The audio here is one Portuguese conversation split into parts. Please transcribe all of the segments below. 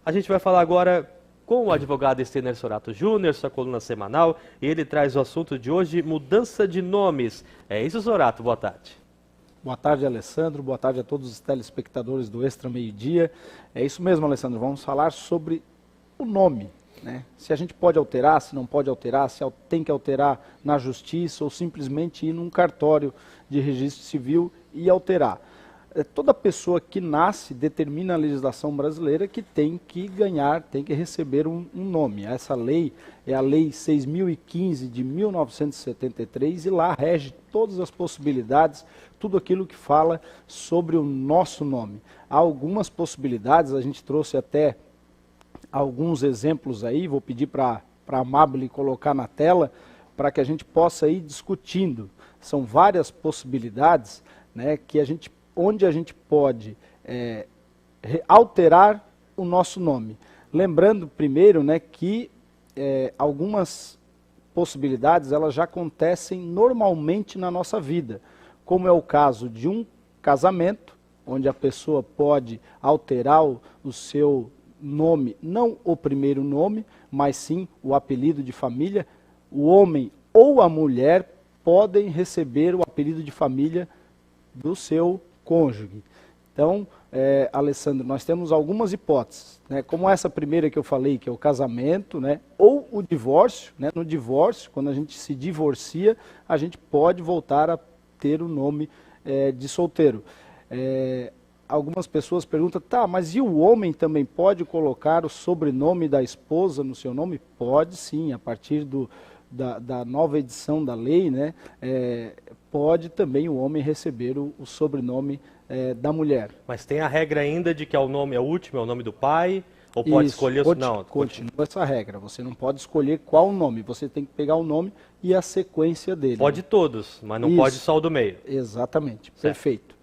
A gente vai falar agora com o advogado Stener Sorato Júnior, sua coluna semanal, e ele traz o assunto de hoje, mudança de nomes. É isso, Sorato, boa tarde. Boa tarde, Alessandro. Boa tarde a todos os telespectadores do Extra Meio-Dia. É isso mesmo, Alessandro. Vamos falar sobre o nome, né? Se a gente pode alterar, se não pode alterar, se tem que alterar na justiça ou simplesmente ir num cartório de registro civil e alterar. Toda pessoa que nasce determina a legislação brasileira que tem que ganhar, tem que receber um nome. Essa lei é a Lei 6.015 de 1973 e lá rege todas as possibilidades, tudo aquilo que fala sobre o nosso nome. Há algumas possibilidades, a gente trouxe até alguns exemplos aí, vou pedir para a Amable colocar na tela, para que a gente possa ir discutindo. São várias possibilidades, né, onde a gente pode alterar o nosso nome. Lembrando primeiro, né, que algumas possibilidades elas já acontecem normalmente na nossa vida, como é o caso de um casamento, onde a pessoa pode alterar o seu nome, não o primeiro nome, mas sim o apelido de família. O homem ou a mulher podem receber o apelido de família do seu cônjuge. Então, Alessandro, nós temos algumas hipóteses, né? Como essa primeira que eu falei, que é o casamento, né? Ou o divórcio, né? No divórcio, quando a gente se divorcia, a gente pode voltar a ter o nome de solteiro. Algumas pessoas perguntam, tá, mas e o homem também pode colocar o sobrenome da esposa no seu nome? Pode sim, a partir da nova edição da lei, né, pode também o homem receber o sobrenome da mulher. Mas tem a regra ainda de que o nome é o último, é o nome do pai, ou pode escolher... Não, continua essa regra, você não pode escolher qual nome, você tem que pegar o nome e a sequência dele. Pode todos, mas não pode só o do meio. Exatamente, perfeito.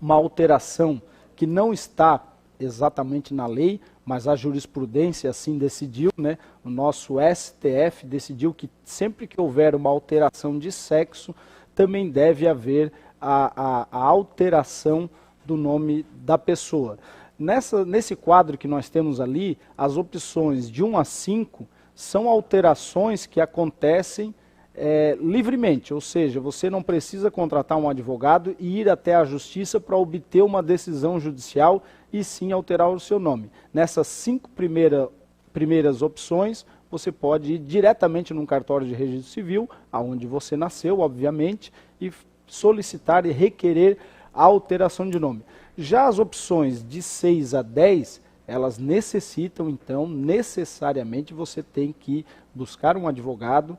Uma alteração que não está exatamente na lei, mas a jurisprudência assim decidiu, né? O nosso STF decidiu que sempre que houver uma alteração de sexo, também deve haver a alteração do nome da pessoa. Nesse quadro que nós temos ali, as opções de 1 a 5 são alterações que acontecem livremente, ou seja, você não precisa contratar um advogado e ir até a justiça para obter uma decisão judicial e sim alterar o seu nome. Nessas 5 primeiras opções, você pode ir diretamente num cartório de registro civil, aonde você nasceu, obviamente, e solicitar e requerer a alteração de nome. Já as opções de 6 a 10, elas necessitam, então, necessariamente você tem que buscar um advogado,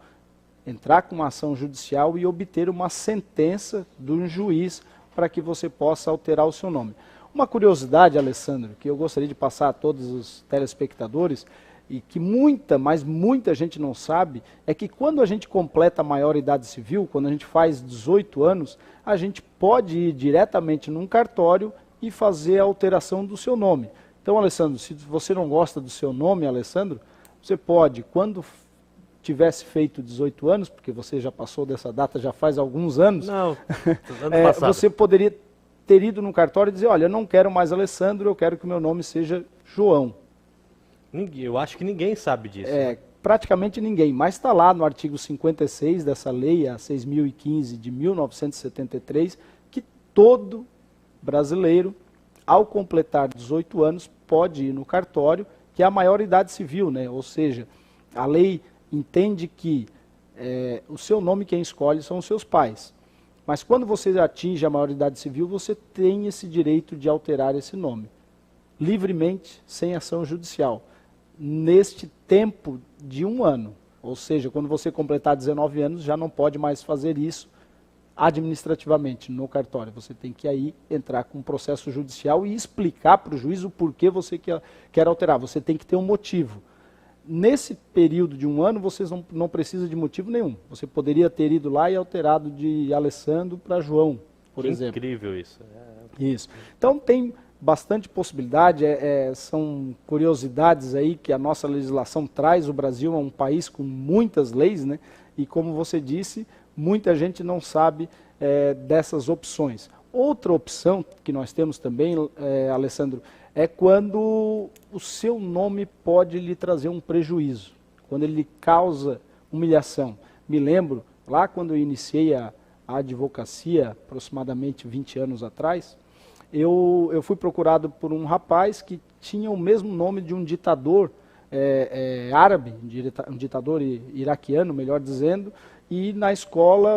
entrar com uma ação judicial e obter uma sentença de um juiz para que você possa alterar o seu nome. Uma curiosidade, Alessandro, que eu gostaria de passar a todos os telespectadores, e que mas muita gente não sabe, é que quando a gente completa a maioridade civil, quando a gente faz 18 anos, a gente pode ir diretamente num cartório e fazer a alteração do seu nome. Então, Alessandro, se você não gosta do seu nome, Alessandro, você pode, quando tivesse feito 18 anos, porque você já passou dessa data já faz alguns anos, não, ano passado. Você poderia ter ido no cartório e dizer, olha, eu não quero mais Alessandro, eu quero que o meu nome seja João. Eu acho que ninguém sabe disso. Né? Praticamente ninguém, mas está lá no artigo 56 dessa lei, a 6.015 de 1973, que todo brasileiro, ao completar 18 anos, pode ir no cartório, que é a maioridade civil, né? Ou seja, a lei entende que o seu nome quem escolhe são os seus pais. Mas quando você atinge a maioridade civil, você tem esse direito de alterar esse nome, livremente, sem ação judicial, neste tempo de 1 ano. Ou seja, quando você completar 19 anos, já não pode mais fazer isso administrativamente no cartório. Você tem que aí entrar com um processo judicial e explicar para o juiz o porquê você quer alterar. Você tem que ter um motivo. Nesse período de 1 ano, você não precisa de motivo nenhum. Você poderia ter ido lá e alterado de Alessandro para João, por exemplo. Incrível isso. Isso. Então tem bastante possibilidade, são curiosidades aí que a nossa legislação traz. O Brasil é um país com muitas leis, né? E como você disse, muita gente não sabe dessas opções. Outra opção que nós temos também, Alessandro, é quando o seu nome pode lhe trazer um prejuízo, quando ele lhe causa humilhação. Me lembro, lá quando eu iniciei a advocacia, aproximadamente 20 anos atrás, eu fui procurado por um rapaz que tinha o mesmo nome de um ditador árabe, um ditador iraquiano, melhor dizendo, e na escola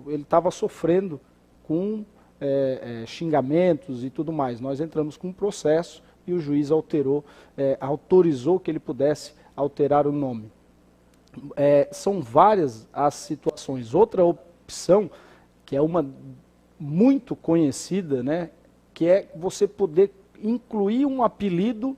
ele estava sofrendo com xingamentos e tudo mais. Nós entramos com um processo e o juiz autorizou que ele pudesse alterar o nome. São várias as situações. Outra opção, que é uma muito conhecida, né, que é você poder incluir um apelido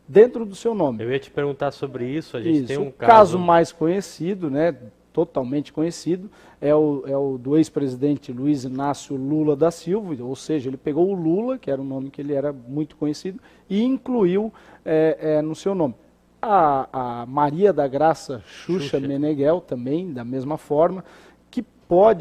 dentro do seu nome. Eu ia te perguntar sobre isso. A gente tem um caso mais conhecido, né, totalmente conhecido, é o do ex-presidente Luiz Inácio Lula da Silva, ou seja, ele pegou o Lula, que era um nome que ele era muito conhecido, e incluiu no seu nome. A Maria da Graça Xuxa Meneghel também, da mesma forma, que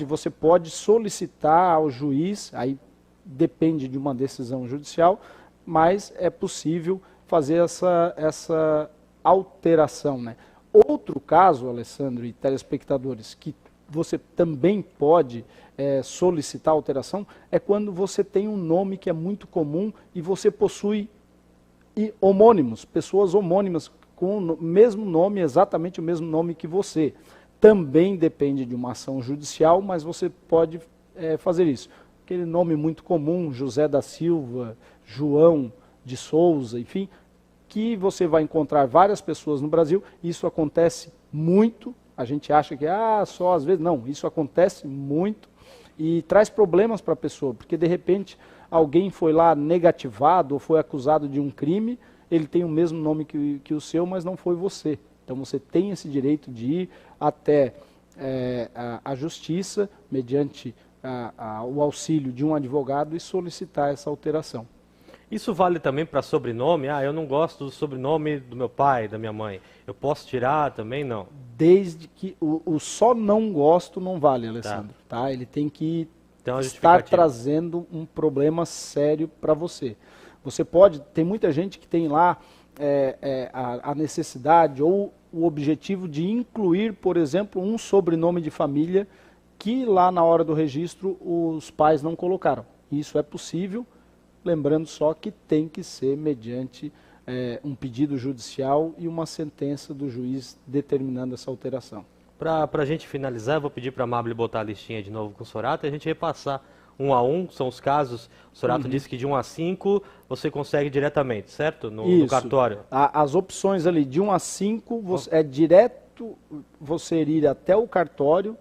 você pode solicitar ao juiz, aí depende de uma decisão judicial, mas é possível fazer essa alteração, né? Outro caso, Alessandro e telespectadores, que você também pode solicitar alteração, é quando você tem um nome que é muito comum e você possui homônimos, pessoas homônimas com o mesmo nome, exatamente o mesmo nome que você. Também depende de uma ação judicial, mas você pode fazer isso. Aquele nome muito comum, José da Silva, João de Souza, enfim, que você vai encontrar várias pessoas no Brasil. Isso acontece muito, a gente acha que só às vezes, não, isso acontece muito e traz problemas para a pessoa, porque de repente alguém foi lá negativado ou foi acusado de um crime, ele tem o mesmo nome que o seu, mas não foi você. Então você tem esse direito de ir até a justiça, mediante o auxílio de um advogado, e solicitar essa alteração. Isso vale também para sobrenome? Eu não gosto do sobrenome do meu pai, da minha mãe. Eu posso tirar também? Não. Desde que o só não gosto não vale, Alessandro. Tá? Ele tem que estar trazendo um problema sério para você. Você pode, tem muita gente que tem lá a necessidade ou o objetivo de incluir, por exemplo, um sobrenome de família que lá na hora do registro os pais não colocaram. Isso é possível, lembrando só que tem que ser mediante um pedido judicial e uma sentença do juiz determinando essa alteração. Para a gente finalizar, eu vou pedir para a Amable botar a listinha de novo com o Sorato e a gente repassar um a um, são os casos. O Sorato disse que de 1 a 5 você consegue diretamente, certo? No cartório. As opções ali, de 1 a 5, é direto você ir até o cartório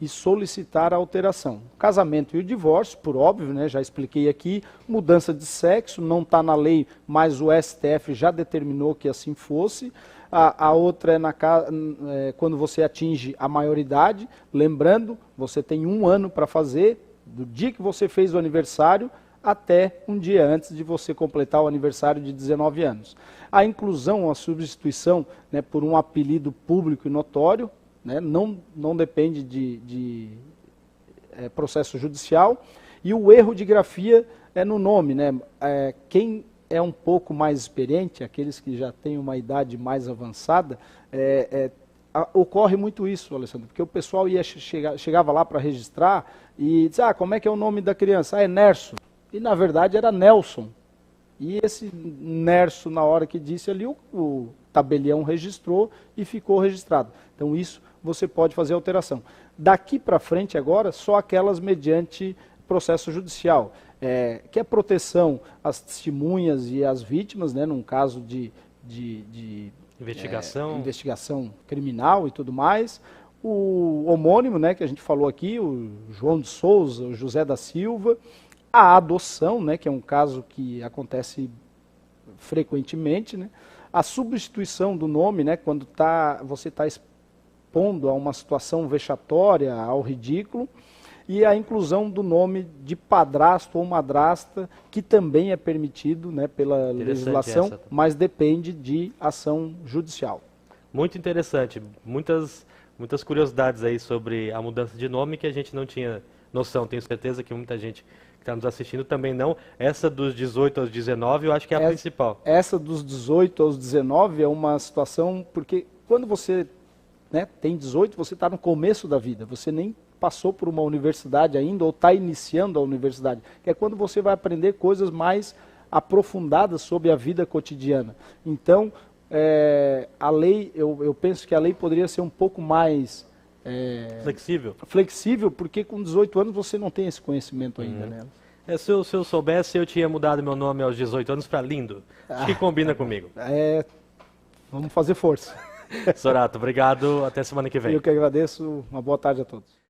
e solicitar a alteração. O casamento e o divórcio, por óbvio, né, já expliquei aqui. Mudança de sexo, não está na lei, mas o STF já determinou que assim fosse. A outra é quando você atinge a maioridade. Lembrando, você tem 1 ano para fazer, do dia que você fez o aniversário até um dia antes de você completar o aniversário de 19 anos. A inclusão, a substituição, né, por um apelido público e notório, né, não depende de processo judicial. E o erro de grafia no nome. Né? Quem é um pouco mais experiente, aqueles que já têm uma idade mais avançada, ocorre muito isso, Alessandro, porque o pessoal chegava lá para registrar e dizia, como é que é o nome da criança? É Nerso. E na verdade era Nelson. E esse Nerso, na hora que disse ali, o tabelião registrou e ficou registrado. Então isso você pode fazer alteração. Daqui para frente agora, só aquelas mediante processo judicial, que é proteção às testemunhas e às vítimas, né, num caso de investigação criminal e tudo mais. O homônimo, né, que a gente falou aqui, o João de Souza, o José da Silva. A adoção, né, que é um caso que acontece frequentemente. Né? A substituição do nome, né, quando você está expondo a uma situação vexatória, ao ridículo. E a inclusão do nome de padrasto ou madrasta, que também é permitido, né, pela legislação, mas depende de ação judicial. Muito interessante. Muitas curiosidades aí sobre a mudança de nome que a gente não tinha noção. Tenho certeza que muita gente que está nos assistindo também não. Essa dos 18 aos 19 eu acho que é a principal. Essa dos 18 aos 19 é uma situação, porque quando você, né, tem 18, você está no começo da vida, você nem passou por uma universidade ainda ou está iniciando a universidade, que é quando você vai aprender coisas mais aprofundadas sobre a vida cotidiana. Então, a lei, eu penso que a lei poderia ser um pouco mais flexível, porque com 18 anos você não tem esse conhecimento ainda, né? Se eu soubesse, eu tinha mudado meu nome aos 18 anos para Lindo. Acho que combina comigo. Vamos fazer força. Sorato, obrigado. Até semana que vem. Eu que agradeço. Uma boa tarde a todos.